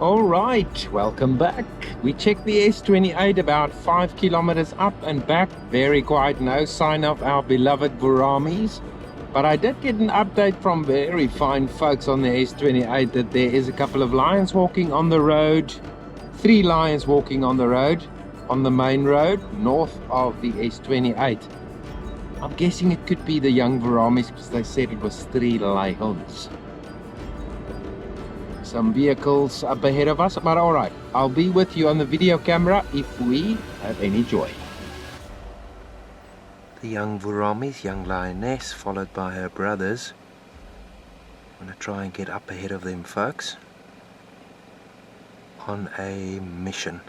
All right, welcome back. We checked the S28 about 5 kilometers up and back. Very quiet, no sign of our beloved Vurhamis. But I did get an update from very fine folks on the S28 that there is a couple of lions walking on the road. 3 lions walking on the road, on the main road, north of the S28. I'm guessing it could be the young Vurhamis because they said it was 3 lions. Some vehicles up ahead of us, but all right, I'll be with you on the video camera if we have any joy. The young Vurhami's young lioness, followed by her brothers. I'm gonna try and get up ahead of them, folks, on a mission.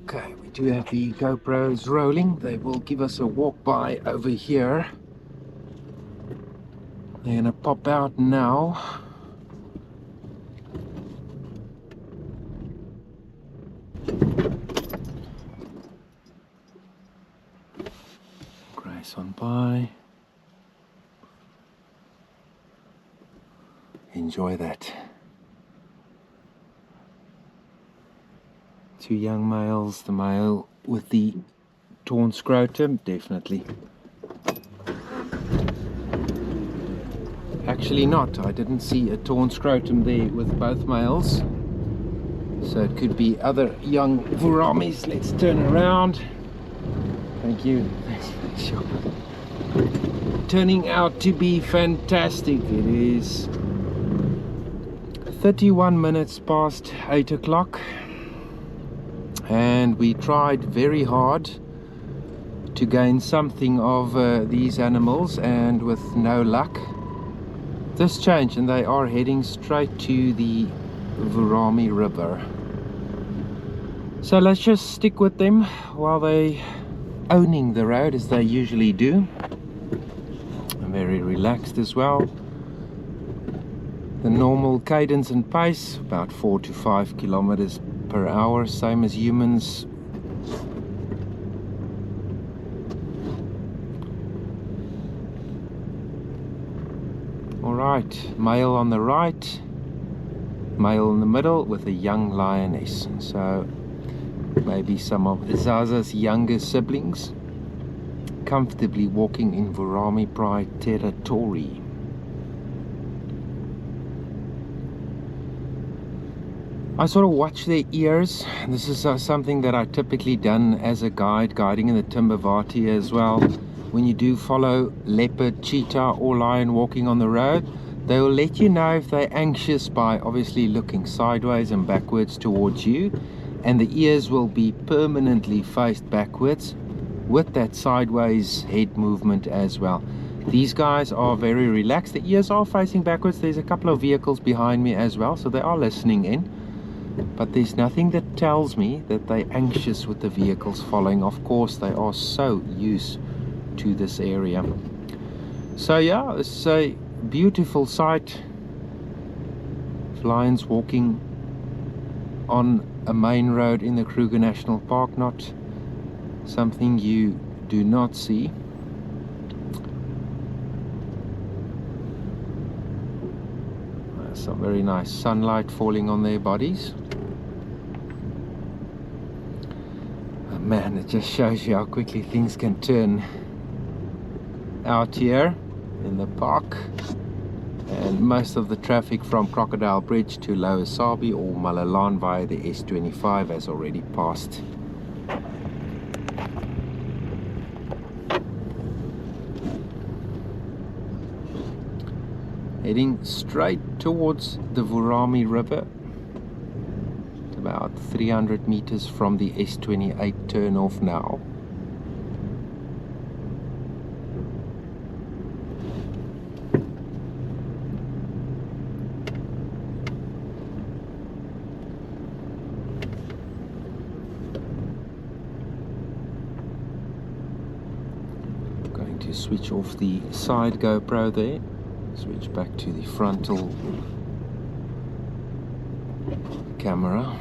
Okay, we do have the GoPros rolling. They will give us a walk by over here. They're gonna pop out now. Grace on by. Enjoy that. 2 young males, the male with the torn scrotum, definitely. Actually not, I didn't see a torn scrotum there with both males. So it could be other young Vurhamis. Let's turn around. Thank you. Turning out to be fantastic. It is 31 minutes past 8 o'clock. And we tried very hard to gain something of these animals, and with no luck. This changed and they are heading straight to the Vurhami River. So let's just stick with them while they owning the road as they usually do. I'm very relaxed as well. The normal cadence and pace, about 4 to 5 kilometers per hour, same as humans. All right, male on the right, male in the middle with a young lioness. So maybe some of Zaza's younger siblings comfortably walking in Vurhami Pride territory. I sort of watch their ears. This is something that I typically done as a guide, guiding in the Timbavati as well. When you do follow leopard, cheetah or lion walking on the road, they will let you know if they're anxious by obviously looking sideways and backwards towards you. And the ears will be permanently faced backwards with that sideways head movement as well. These guys are very relaxed. The ears are facing backwards. There's a couple of vehicles behind me as well, so they are listening in. But there's nothing that tells me that they're anxious with the vehicles following. Of course, they are so used to this area. So yeah, it's a beautiful sight. Lions walking on a main road in the Kruger National Park, not something you do not see. Some very nice sunlight falling on their bodies. Oh man, it just shows you how quickly things can turn out here in the park. And most of the traffic from Crocodile Bridge to Lower Sabi or Malalan via the S25 has already passed. Heading straight towards the Vurhami River. It's about 300 meters from the S28 turnoff now. Going to switch off the side GoPro there. Switch back to the frontal camera.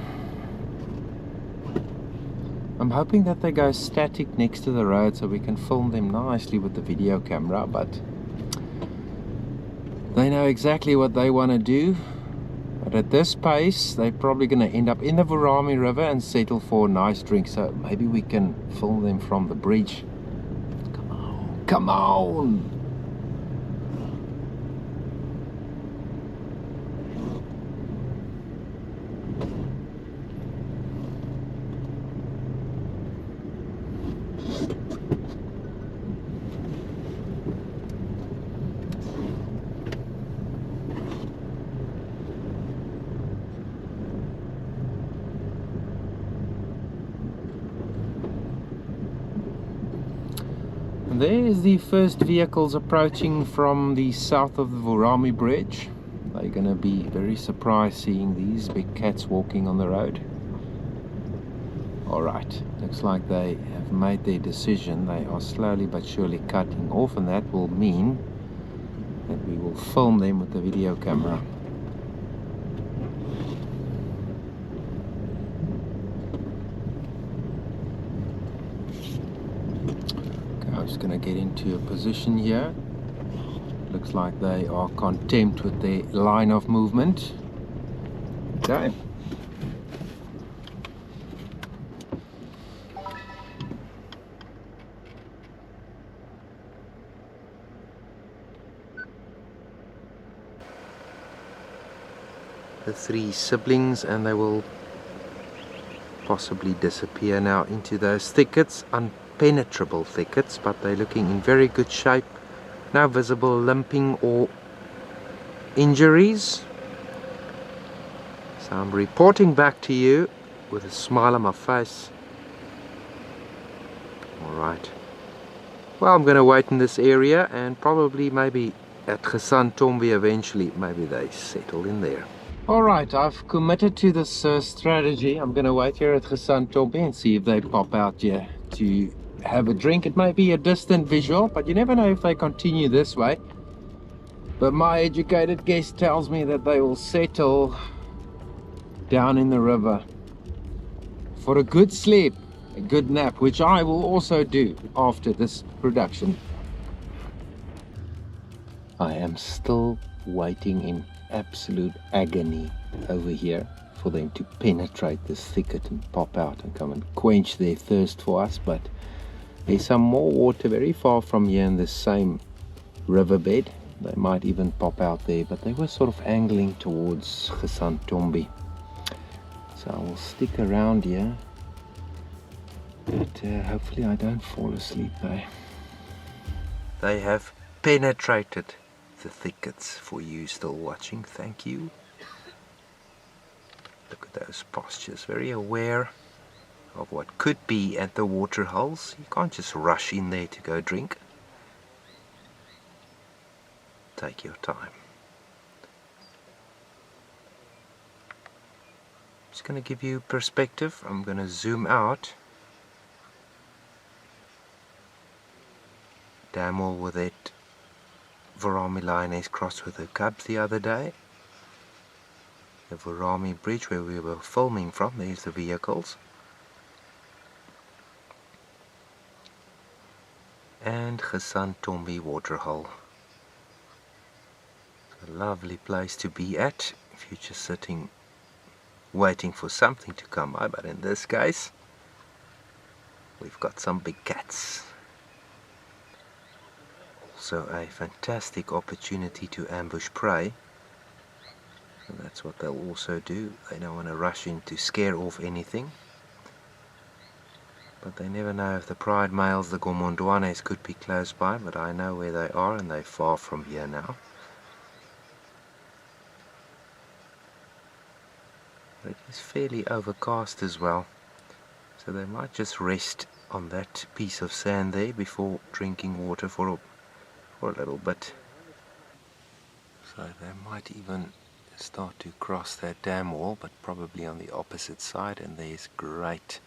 I'm hoping that they go static next to the road so we can film them nicely with the video camera, but they know exactly what they want to do. But at this pace, they're probably going to end up in the Vurhami River and settle for a nice drink. So maybe we can film them from the bridge. Come on, come on! There's the first vehicles approaching from the south of the Vurhami Bridge. They're going to be very surprised seeing these big cats walking on the road. Alright, looks like they have made their decision. They are slowly but surely cutting off, and that will mean that we will film them with the video camera. I'm just going to get into a position here. Looks like they are content with their line of movement. Okay. The three siblings, and they will possibly disappear now into those thickets. Penetrable thickets, but they're looking in very good shape. No visible limping or injuries. So I'm reporting back to you with a smile on my face. Alright. Well, I'm going to wait in this area and probably maybe at Christof eventually. Maybe they settle in there. Alright, I've committed to this strategy. I'm going to wait here at Christof and see if they pop out here to have a drink. It may be a distant visual, but you never know if they continue this way. But my educated guess tells me that they will settle down in the river for a good sleep, a good nap, which I will also do after this production. I am still waiting in absolute agony over here for them to penetrate this thicket and pop out and come and quench their thirst for us. But there's some more water very far from here in this same riverbed. They might even pop out there, but they were sort of angling towards Christof. So I will stick around here, but hopefully I don't fall asleep though. They have penetrated the thickets. For you still watching, thank you. Look at those postures, very aware of what could be at the water holes. You can't just rush in there to go drink. Take your time. Just going to give you perspective. I'm going to zoom out. Dam wall with that Vurhami lioness crossed with her cubs the other day. The Vurhami Bridge where we were filming from, there's the vehicles. And Christof waterhole. It's a lovely place to be at if you're just sitting waiting for something to come by, but in this case we've got some big cats. Also a fantastic opportunity to ambush prey, and that's what they'll also do. They don't want to rush in to scare off anything. But they never know if the pride males, the Gomondwanes, could be close by, but I know where they are and they're far from here now. But it is fairly overcast as well, so they might just rest on that piece of sand there before drinking water for a little bit. So they might even start to cross that dam wall, but probably on the opposite side, and there's great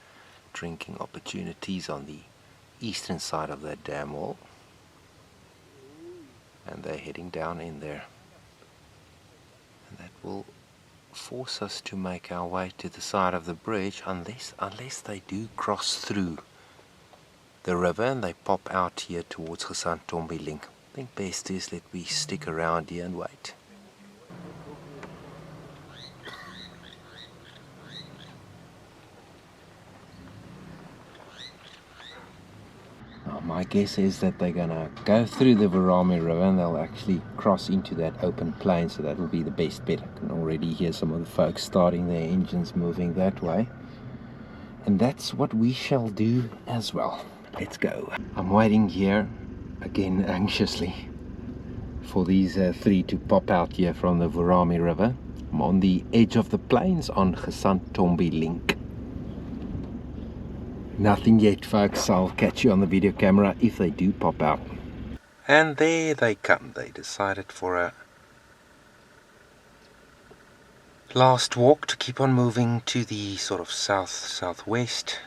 drinking opportunities on the eastern side of that dam wall, and they're heading down in there, and that will force us to make our way to the side of the bridge unless they do cross through the river and they pop out here towards Christof link. I think best is that we stick around here and wait. my guess is that they're gonna go through the Vurhami River and they'll actually cross into that open plain, so that will be the best bet. I can already hear some of the folks starting their engines moving that way, and that's what we shall do as well. Let's go. I'm waiting here again anxiously for these three to pop out here from the Vurhami River. I'm on the edge of the plains on Gesantombi Link. Nothing yet, folks. I'll catch you on the video camera if they do pop out. And there they come. They decided for a last walk to keep on moving to the sort of southwest.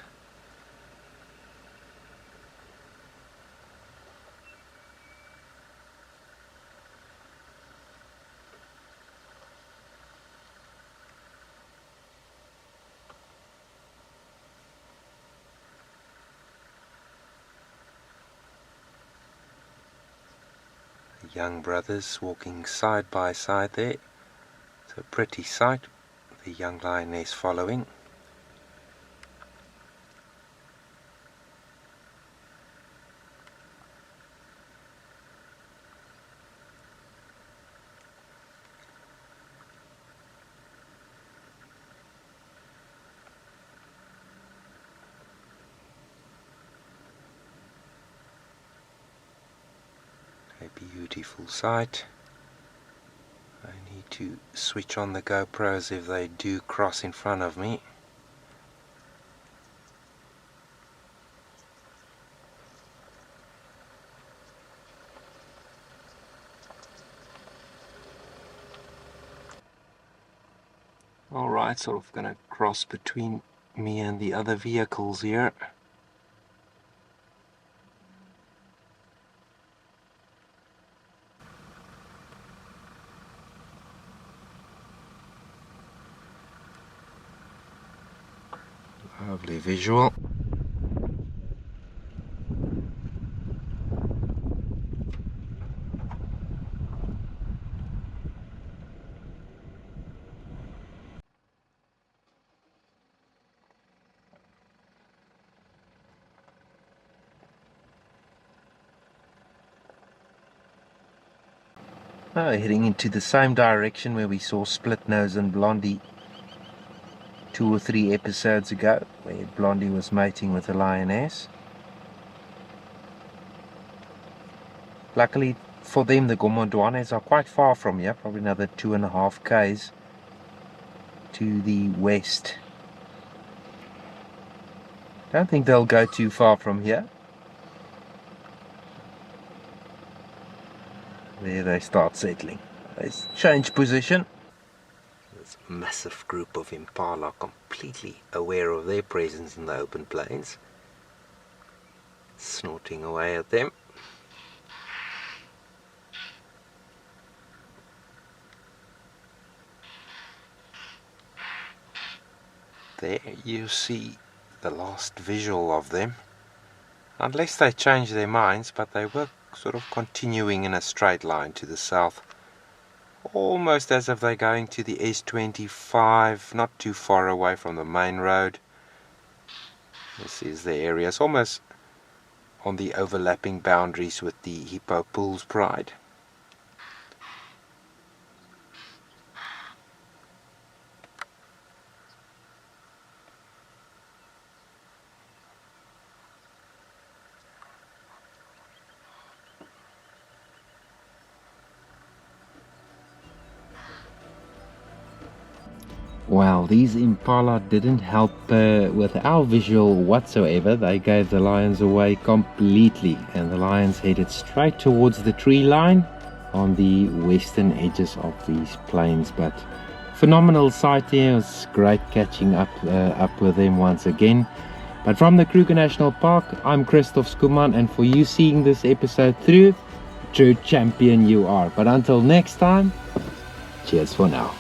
Young brothers walking side by side there. It's a pretty sight. The young lioness following. A beautiful sight. I need to switch on the GoPros if they do cross in front of me. Alright, sort of gonna cross between me and the other vehicles here. Lovely visual. Heading into the same direction where we saw Split Nose and Blondie 2 or 3 episodes ago, where Blondie was mating with the lioness. Luckily for them, the Gomondwanes are quite far from here, probably another 2.5 km to the west. Don't think they'll go too far from here. There they start settling. They change position. This massive group of impala completely aware of their presence in the open plains, snorting away at them. There you see the last visual of them, unless they change their minds, but they were sort of continuing in a straight line to the south, almost as if they're going to the S25, not too far away from the main road. This is the area. It's almost on the overlapping boundaries with the Hippo Pools Pride. Well, these impala didn't help with our visual whatsoever. They gave the lions away completely, and the lions headed straight towards the tree line on the western edges of these plains. But phenomenal sight here. It was great catching up with them once again. But from the Kruger National Park, I'm Christof Schoeman, and for you seeing this episode through, true champion you are. But until next time, cheers for now.